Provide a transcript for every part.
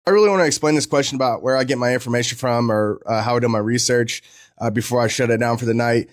I really want to explain this question about where I get my information from or how I do my research before I shut it down for the night.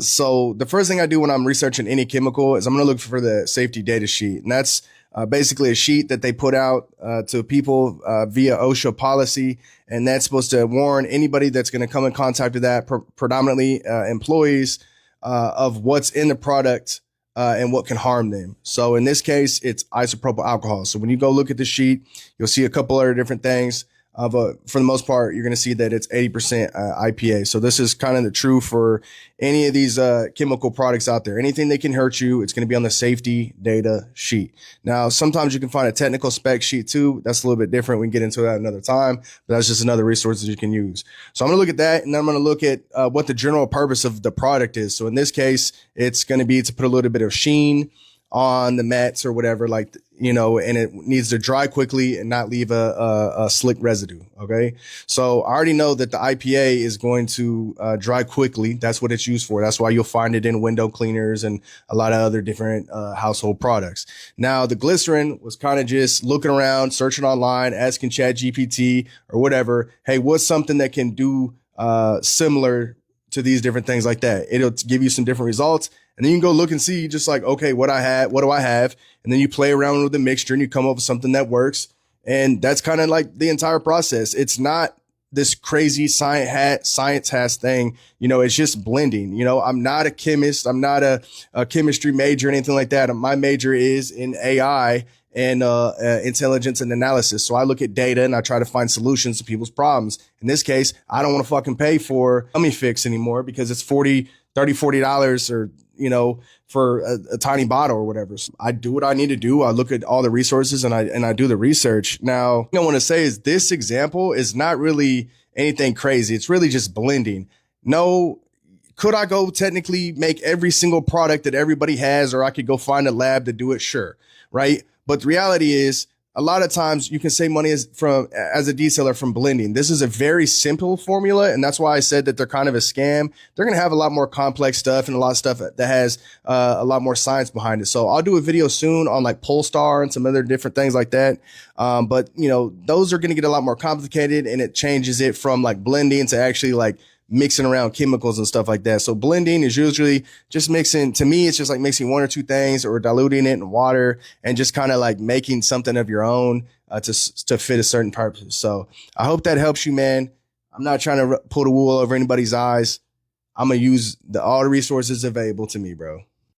So the first thing I do when I'm researching any chemical is I'm going to look for the safety data sheet. And that's basically a sheet that they put out to people via OSHA policy. And that's supposed to warn anybody that's going to come in contact with that, predominantly employees, of what's in the product and what can harm them. So in this case, it's isopropyl alcohol. So when you go look at the sheet, you'll see a couple other different things. For the most part, you're going to see that it's 80% IPA. So this is kind of the true for any of these chemical products out there. Anything that can hurt you, it's going to be on the safety data sheet. Now, sometimes you can find a technical spec sheet too. That's a little bit different. We can get into that another time, but that's just another resource that you can use. So I'm going to look at that, and then I'm going to look at what the general purpose of the product is. So in this case, it's going to be to put a little bit of sheen on the mats or whatever, like, and it needs to dry quickly and not leave a slick residue. Okay. So I already know that the IPA is going to dry quickly. That's what it's used for. That's why you'll find it in window cleaners and a lot of other different household products. Now, the glycerin was kind of just looking around, searching online, asking ChatGPT or whatever. Hey, what's something that can do similar to these different things like that? It'll give you some different results. And then you can go look and see just like, okay, what do I have? And then you play around with the mixture and you come up with something that works. And that's kind of like the entire process. It's not this crazy science has thing. It's just blending. I'm not a chemist. I'm not a chemistry major or anything like that. My major is in AI and intelligence and analysis. So I look at data and I try to find solutions to people's problems. In this case, I don't want to fucking pay for Gummy Fix anymore because it's $40 or for a tiny bottle or whatever. So I do what I need to do. I look at all the resources and I do the research. Now, what I want to say is this example is not really anything crazy. It's really just blending. No, could I go technically make every single product that everybody has, or I could go find a lab to do it? Sure. Right. But the reality is, a lot of times you can save money as a detailer from blending. This is a very simple formula. And that's why I said that they're kind of a scam. They're going to have a lot more complex stuff and a lot of stuff that has a lot more science behind it. So I'll do a video soon on like Polestar and some other different things like that. But those are going to get a lot more complicated, and it changes it from like blending to actually like mixing around chemicals and stuff like that. So blending is usually just mixing. To me, it's just like mixing one or two things or diluting it in water and just kind of like making something of your own to fit a certain purpose. So I hope that helps you, man. I'm not trying to pull the wool over anybody's eyes. I'm going to use all the resources available to me, bro.